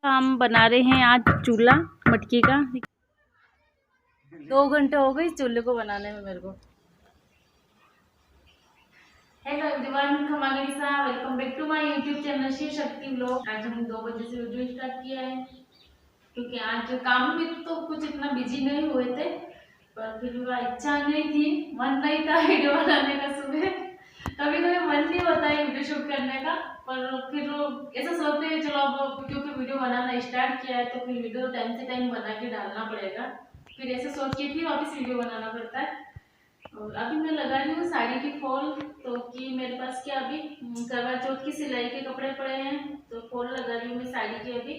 हम बना रहे हैं आज चूल्हा मटकी का। 2 घंटे हो गए इस चूल्हे को बनाने में मेरे को। हेलो एवरीवन, खमागीसा, welcome back to my YouTube channel Shiv Shakti vlog. आज हम 2 बजे से वीडियो स्टार्ट किया है क्योंकि आज काम में तो कुछ इतना बिजी नहीं हुए थे, पर फिर भी इच्छा नहीं थी, मन नहीं था वीडियो बनाने का। सुबह कभी कभी मन नहीं होता है वीडियो शूट करने का, पर फिर ऐसा सोचते हैं चलो अब क्योंकि वीडियो बनाना स्टार्ट किया है तो फिर वीडियो टाइम से टाइम बना के डालना पड़ेगा। फिर ऐसे सोच के फिर वापस वीडियो बनाना पड़ता है। और अभी मैं लगा रही हूँ साड़ी की फॉल, तो कि मेरे पास क्या अभी करवा चौथ की सिलाई के कपड़े पड़े हैं, तो फॉल लगा रही हूँ मैं साड़ी की अभी।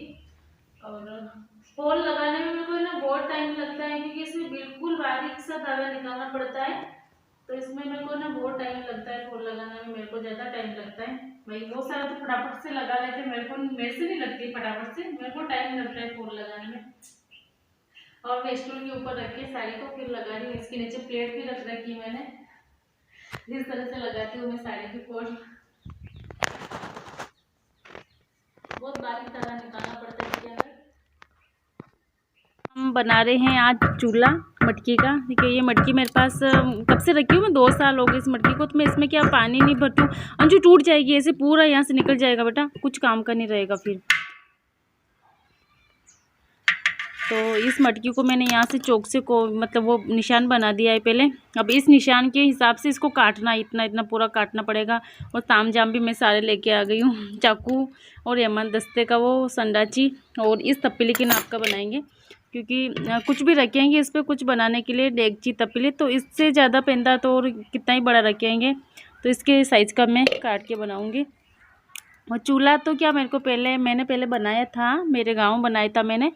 और फॉल लगाने में मेरे को ना बहुत टाइम लगता है क्योंकि इसमें बिल्कुल बारीक सा धागा निकालना पड़ता है, तो इसमें मेरे को ना बहुत टाइम लगता है। फॉल लगाने में मेरे को ज़्यादा टाइम लगता है। भाई बहुत सारा तो फटाफट से लगा लेते, मेरे से नहीं लगती फटाफट से, मेरे को टाइम लगता है फॉल लगाने में। और मैं स्टूल के ऊपर रख के साड़ी को फिर लगा रही हूँ। इसके नीचे प्लेट भी रख रखी है मैंने। जिस तरह से लगाती हूँ मैं साड़ी की फॉल, बहुत बारीक धागा निकालना पड़ता है इसके अंदर। हम बना रहे हैं आज चूल्हा मटकी का। देखिए ये मटकी मेरे पास कब से रखी हूँ मैं, 2 साल हो गए इस मटकी को। तो मैं इसमें क्या पानी नहीं भरती हूँ, अंजू टूट जाएगी, ऐसे पूरा यहाँ से निकल जाएगा बेटा, कुछ काम का नहीं रहेगा फिर। तो इस मटकी को मैंने यहाँ से चौक से को मतलब वो निशान बना दिया है पहले। अब इस निशान के हिसाब से इसको काटना, इतना इतना पूरा काटना पड़ेगा। और ताम जाम भी मैं सारे लेके आ गई हूँ, चाकू और यमन दस्ते का वो संडाची, और इस तपेली के नाप का बनाएंगे क्योंकि कुछ भी रखेंगे इस पर कुछ बनाने के लिए, डेगची तपेली, तो इससे ज़्यादा पेंदा तो और कितना ही बड़ा रखेंगे, तो इसके साइज़ का मैं काट के बनाऊँगी। और चूल्हा तो क्या मेरे को मैंने पहले बनाया था, मेरे गांव बनाया था मैंने,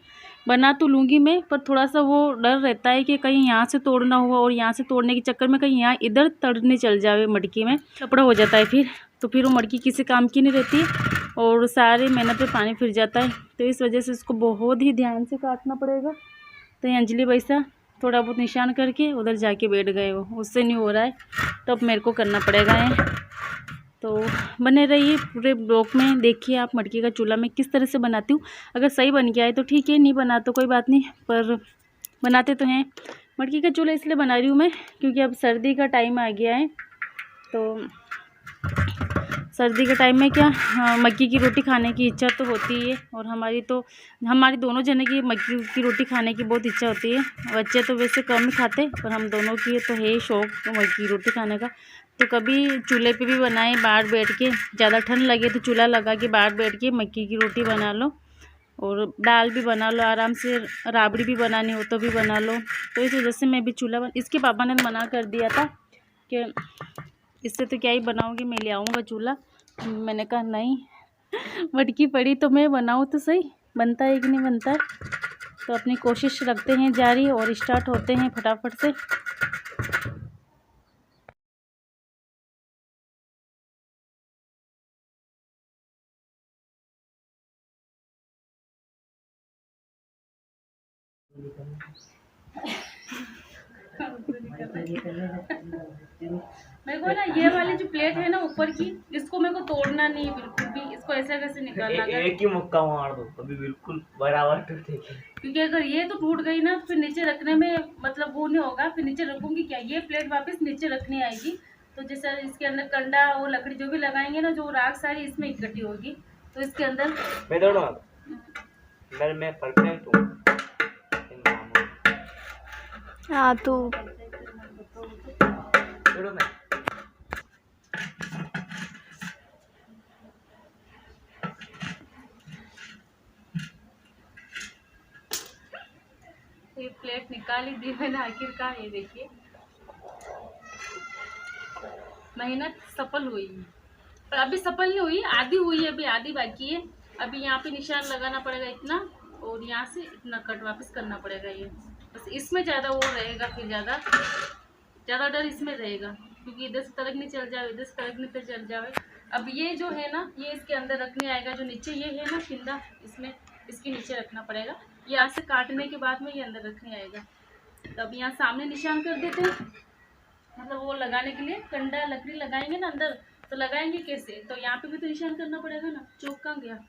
बना तो लूँगी मैं, पर थोड़ा सा वो डर रहता है कि कहीं यहाँ से तोड़ना हुआ और यहाँ से तोड़ने के चक्कर में कहीं यहाँ इधर तड़ने चल जावे मटकी में, कपड़ा हो जाता है फिर, तो फिर वो मटकी किसी काम की नहीं रहती और सारी मेहनत पे पानी फिर जाता है। तो इस वजह से इसको बहुत ही ध्यान से काटना पड़ेगा। तो ये अंजलि वैसा थोड़ा बहुत निशान करके उधर जाके बैठ गए, वो उससे नहीं हो रहा है, तो अब मेरे को करना पड़ेगा है। तो बने रहिए पूरे ब्लॉग में, देखिए आप मटकी का चूल्हा मैं किस तरह से बनाती हूँ। अगर सही बन गया है तो ठीक है, नहीं बना तो कोई बात नहीं, पर बनाते तो हैं। मटकी का चूल्हा इसलिए बना रही हूँ मैं क्योंकि अब सर्दी का टाइम आ गया है, तो सर्दी के टाइम में क्या मक्की की रोटी खाने की इच्छा तो होती है, और हमारी दोनों जने की मक्की की रोटी खाने की बहुत इच्छा होती है। बच्चे तो वैसे कम ही खाते, पर हम दोनों की तो है शौक़ मक्की की रोटी खाने का। तो कभी चूल्हे पे भी बनाए बाहर बैठ के, ज़्यादा ठंड लगे तो चूल्हा लगा के बाहर बैठ के मक्की की रोटी बना लो, और दाल भी बना लो आराम से, राबड़ी भी बनानी हो तो भी बना लो। तो इस वजह से मैं भी इसके पापा ने मना कर दिया था कि इससे तो क्या ही बनाऊँगी, मैं ले आऊँगा चूल्हा। मैंने कहा नहीं, मटकी पड़ी तो मैं बनाऊँ तो सही, बनता है कि नहीं बनता है। तो अपनी कोशिश रखते हैं जारी और स्टार्ट होते हैं फटाफट से। मेरे को ना ये वाली जो प्लेट है ना ऊपर की, इसको मेरे को तोड़ना नहीं है बिल्कुल भी, इसको ऐसे कैसे निकालना है। एक ही मुक्का मार दो अभी बिल्कुल बराबर टूटेगी, क्योंकि अगर ये तो टूट गई ना फिर नीचे रखने में मतलब वो नहीं होगा, फिर नीचे रखूंगी क्या, ये प्लेट वापस नीचे रखनी आएगी। तो जैसे इसके अंदर कंडा और लकड़ी जो भी लगाएंगे ना, जो राख सारी इसमें इकट्ठी होगी, तो इसके अंदर मैं दौड़ूंगा मैं परफेक्ट हूँ। हाँ तो ये प्लेट निकाल ही दी मैंने आखिरकार। ये देखिए मेहनत सफल हुई है, पर अभी सफल नहीं हुई, आधी हुई है, अभी आधी बाकी है। अभी यहाँ पे निशान लगाना पड़ेगा इतना, और यहाँ से इतना कट वापस करना पड़ेगा। ये बस इसमें ज़्यादा वो रहेगा, फिर ज़्यादा डर इसमें रहेगा क्योंकि इधर से तरक नहीं चल जाए, इधर से तरक नहीं चल जाए। अब ये जो है ना, ये इसके अंदर रखने आएगा, जो नीचे ये है ना फिंदा, इसमें इसके नीचे रखना पड़ेगा। यहाँ से काटने के बाद में ये अंदर रखने आएगा। तो अब यहाँ सामने निशान कर देते हैं, मतलब वो लगाने के लिए कंडा लकड़ी लगाएंगे ना अंदर, तो लगाएंगे कैसे, तो यहाँ पे भी तो निशान करना पड़ेगा ना। चौक कहाँ गया,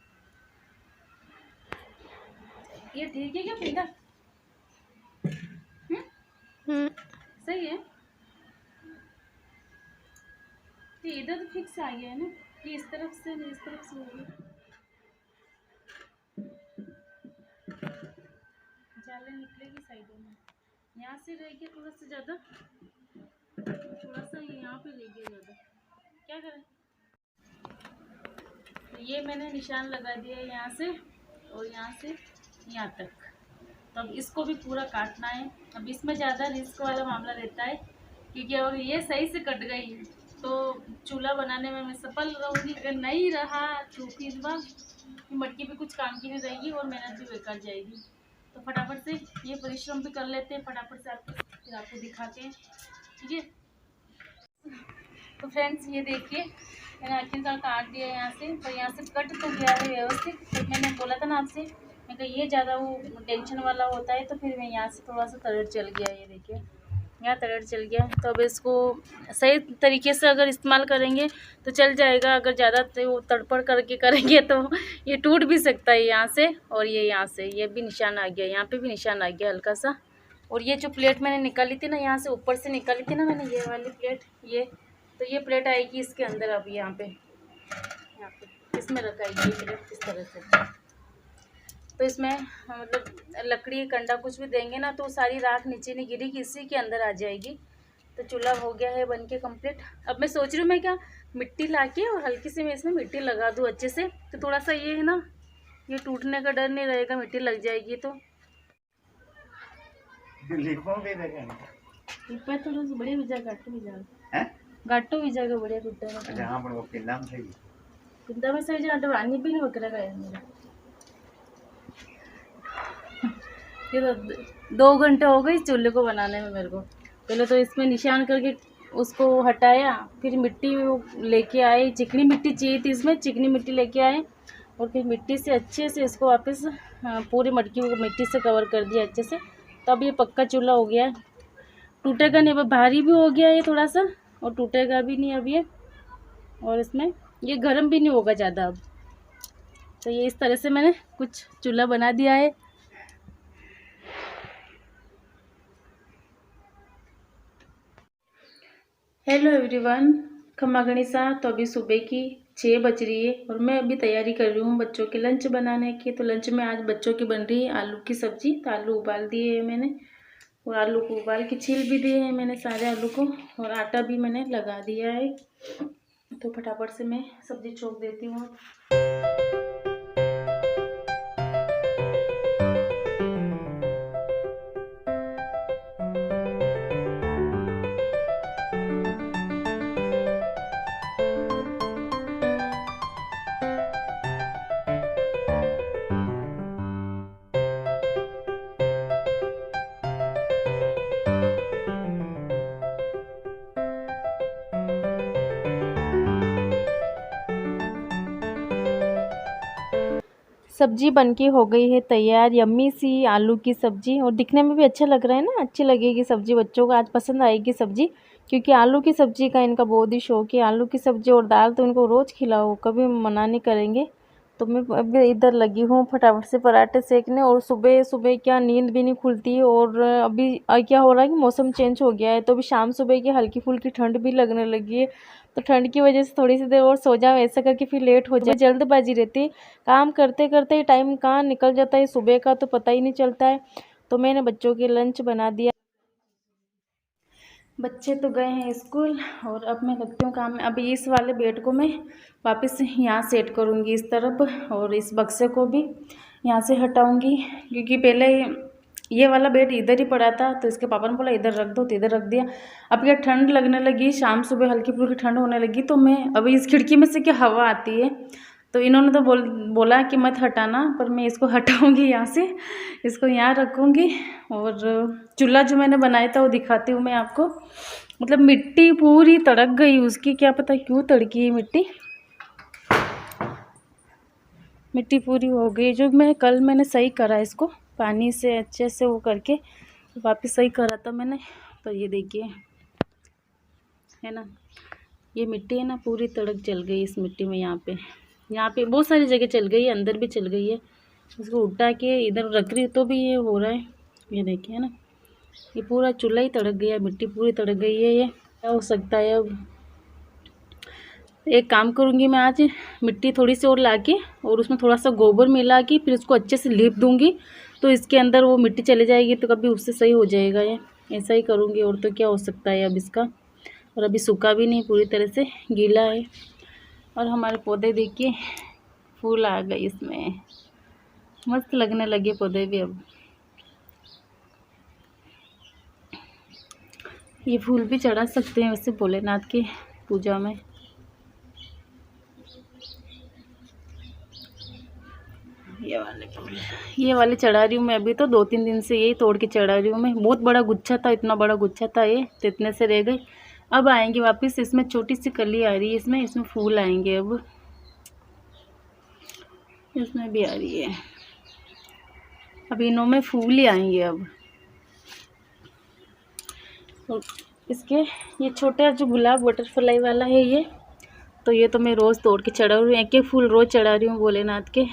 ये ठीक है क्या पिंडा? सही है। तो इधर तो फिक्स आ गया है ना, ये इस तरफ से नहीं, इस तरफ से हो गया। जाले निकलेगी साइडों में, यहाँ से रह गया थोड़ा सा ज़्यादा, थोड़ा सा यहाँ पे रह गया ज़्यादा, क्या करें। तो ये मैंने निशान लगा दिया है यहाँ से और यहाँ से यहाँ तक। तो अब इसको भी पूरा काटना है। अब इसमें ज़्यादा रिस्क वाला मामला रहता है, क्योंकि अगर ये सही से कट गई तो चूल्हा बनाने में मैं सफल रहूँगी, अगर नहीं रहा तो फिर वह मटकी भी कुछ काम की नहीं रहेगी और मेहनत भी बेकार जाएगी। तो फटाफट से ये परिश्रम भी कर लेते हैं, फटाफट से फिर आपको दिखाते हैं, ठीक है। तो फ्रेंड्स ये देखिए मैंने आखिरकार काट दिया यहाँ से, तो यहाँ से कट तो गया है व्यवस्थित। तो मैंने बोला था ना आपसे, मैं कहा ये ज़्यादा वो टेंशन वाला होता है, तो फिर मैं यहाँ से थोड़ा सा तलड़ चल गया, ये देखिए यहाँ तलड़ चल गया। तो अब इसको सही तरीके से अगर इस्तेमाल करेंगे तो चल जाएगा, अगर ज़्यादा वो तड़पड़ करके करेंगे तो ये टूट भी सकता है यहाँ से, और ये यहाँ से ये भी निशान आ गया, यहाँ पे भी निशान आ गया हल्का सा। और ये जो प्लेट मैंने निकाली थी ना, यहाँ से ऊपर से निकाली थी ना मैंने, ये वाली प्लेट, ये तो ये प्लेट आएगी इसके अंदर। अब यहाँ पे इसमें रखाएगी ये प्लेट इस तरह से। तो इसमें मतलब लकड़ी कंडा कुछ भी देंगे ना तो सारी राख नीचे नहीं गिरेगी, इसी के अंदर आ जाएगी। तो चूल्हा हो गया है बन के कम्प्लीट। अब मैं सोच रही हूँ मैं क्या मिट्टी लाके और हल्की सी मैं इसमें मिट्टी लगा दूँ अच्छे से, तो थोड़ा सा ये है ना, ये टूटने का डर नहीं रहेगा, मिट्टी लग जाएगी तो। थोड़ा सा बढ़िया विजा गाटो विजा गाटो विजा का बढ़िया टूटा है। अच्छा हां पण वो पिंदा में सही जाट वानी भी नहीं वकरा गया मेरा। ये तो 2 घंटे हो गए इस चूल्हे को बनाने में मेरे को। पहले तो इसमें निशान करके उसको हटाया, फिर मिट्टी लेके आए, चिकनी मिट्टी चाहिए थी इसमें, चिकनी मिट्टी लेके आए और फिर मिट्टी से अच्छे से इसको वापस पूरी मटकी को मिट्टी से कवर कर दिया अच्छे से। तो अब ये पक्का चूल्हा हो गया, टूटेगा नहीं। अब भारी भी हो गया ये थोड़ा सा और टूटेगा भी नहीं अब ये, और इसमें ये गर्म भी नहीं होगा ज़्यादा अब। तो ये इस तरह से मैंने कुछ चूल्हा बना दिया है। हेलो एवरीवन, खम्मा गणिसा। तो अभी सुबह की 6 बज रही है और मैं अभी तैयारी कर रही हूँ बच्चों के लंच बनाने की। तो लंच में आज बच्चों की बन रही है आलू की सब्ज़ी। तो आलू उबाल दिए हैं मैंने और आलू को उबाल के छील भी दिए हैं मैंने सारे आलू को, और आटा भी मैंने लगा दिया है। तो फटाफट से मैं सब्ज़ी छोक देती हूँ। सब्जी बनके हो गई है तैयार, यम्मी सी आलू की सब्ज़ी, और दिखने में भी अच्छा लग रहा है ना, अच्छी लगेगी सब्ज़ी, बच्चों को आज पसंद आएगी सब्ज़ी, क्योंकि आलू की सब्ज़ी का इनका बहुत ही शौक है। आलू की सब्ज़ी और दाल तो इनको रोज़ खिलाओ, कभी मना नहीं करेंगे। तो मैं अभी इधर लगी हूँ फटाफट से पराठे सेकने, और सुबह सुबह क्या नींद भी नहीं खुलती। और अभी क्या हो रहा है कि मौसम चेंज हो गया है, तो अभी शाम सुबह की हल्की फुल्की ठंड भी लगने लगी है। तो ठंड की वजह से थोड़ी सी देर और सो जाओ ऐसा करके फिर लेट हो जाए, जल्दबाजी रहती है, काम करते करते टाइम कहाँ निकल जाता है सुबह का तो पता ही नहीं चलता है। तो मैंने बच्चों के लंच बना दिया, बच्चे तो गए हैं स्कूल, और अब मैं लगती हूँ काम में। अभी इस वाले बेड को मैं वापस यहाँ सेट करूँगी इस तरफ, और इस बक्से को भी यहाँ से हटाऊँगी, क्योंकि पहले ये वाला बेड इधर ही पड़ा था। तो इसके पापा ने बोला इधर रख दो, तो इधर रख दिया। अब क्या ठंड लगने लगी, शाम सुबह हल्की फुल्की ठंड होने लगी, तो मैं अभी इस खिड़की में से क्या हवा आती है, तो इन्होंने तो बोला कि मत हटाना, पर मैं इसको हटाऊंगी यहाँ से, इसको यहाँ रखूँगी। और चूल्हा जो मैंने बनाया था वो दिखाती हूँ मैं आपको। मतलब मिट्टी पूरी तड़क गई उसकी, क्या पता क्यों तड़की है मिट्टी पूरी हो गई। जो मैंने सही करा इसको पानी से अच्छे से वो करके वापस सही करा था मैंने। पर ये देखिए है ना, ये मिट्टी है ना पूरी तड़क चल गई इस मिट्टी में। यहाँ पे बहुत सारी जगह चल गई है, अंदर भी चल गई है। इसको उल्टा के इधर रख रही तो भी ये हो रहा है। ये देखिए है ना, ये पूरा चूल्हा ही तड़क गया, मिट्टी पूरी तड़क गई है। ये क्या हो सकता है अब। एक काम करूँगी मैं आज, मिट्टी थोड़ी सी और लाके और उसमें थोड़ा सा गोबर मिला के फिर उसको अच्छे से लीप दूँगी, तो इसके अंदर वो मिट्टी चली जाएगी, तो कभी उससे सही हो जाएगा। ये ऐसा ही करूँगी, और तो क्या हो सकता है अब इसका। और अभी सूखा भी नहीं, पूरी तरह से गीला है। और हमारे पौधे देखिए, फूल आ गए इसमें, मस्त लगने लगे पौधे भी अब। ये फूल भी चढ़ा सकते हैं वैसे भोलेनाथ की पूजा में। ये वाले चढ़ा रही हूँ मैं अभी, तो 2-3 दिन से यही तोड़ के चढ़ा रही हूँ मैं। बहुत बड़ा गुच्छा था, इतना बड़ा गुच्छा था ये, तो इतने से रह गए। अब आएंगे वापस। इसमें छोटी सी कली आ रही है, इसमें फूल आएंगे अब। इसमें भी आ रही है, अब इनों में फूल ही आएंगे अब। और इसके ये छोटा जो गुलाब बटरफ्लाई वाला है ये, तो ये तो मैं रोज़ तोड़ के चढ़ा रही हूँ। एक एक फूल रोज़ चढ़ा रही हूँ भोलेनाथ के।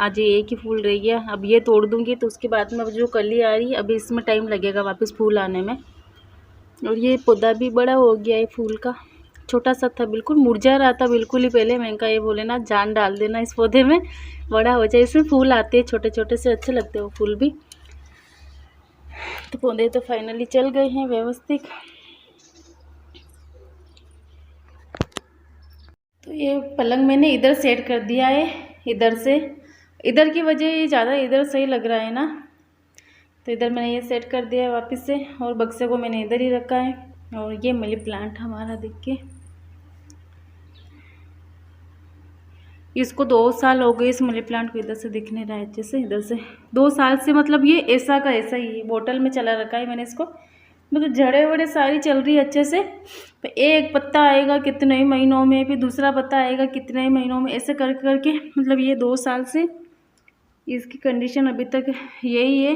आज ये एक ही फूल रह गया, अब ये तोड़ दूँगी तो उसके बाद में जो कली आ रही है, अभी इसमें टाइम लगेगा वापस फूल आने में। और ये पौधा भी बड़ा हो गया है फूल का। छोटा सा था, बिल्कुल मुरझा रहा था बिल्कुल ही पहले। मैंने कहा ये भोलेनाथ जान डाल देना इस पौधे में, बड़ा हो जाए। इसमें फूल आते हैं छोटे छोटे से, अच्छे लगते हैं वो फूल भी। तो पौधे तो फाइनली चल गए हैं व्यवस्थित। तो ये पलंग मैंने इधर सेट कर दिया है, इधर से। इधर की वजह ज़्यादा इधर सही लग रहा है ना, तो इधर मैंने ये सेट कर दिया है वापस से। और बक्से को मैंने इधर ही रखा है। और ये मनी प्लांट हमारा देखिए, इसको 2 साल हो गए इस मनी प्लांट को। इधर से दिख नहीं रहा है अच्छे से, इधर से 2 साल से, मतलब ये ऐसा का ऐसा ही बोतल में चला रखा है मैंने इसको। मतलब जड़े वड़े सारी चल रही है अच्छे से। तो एक पत्ता आएगा कितने ही महीनों में, फिर दूसरा पत्ता आएगा कितने ही महीनों में, ऐसे कर करके मतलब ये 2 साल से इसकी कंडीशन अभी तक यही है।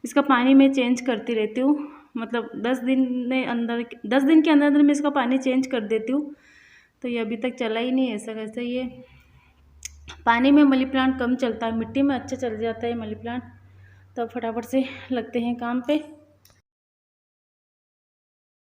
इसका पानी मैं चेंज करती रहती हूँ, मतलब 10 दिन के अंदर मैं इसका पानी चेंज कर देती हूँ। तो ये अभी तक चला ही नहीं, ऐसा कैसा ही है। पानी में मनी प्लांट कम चलता है, मिट्टी में अच्छा चल जाता है मनी प्लांट। तो फटाफट से लगते हैं काम पे।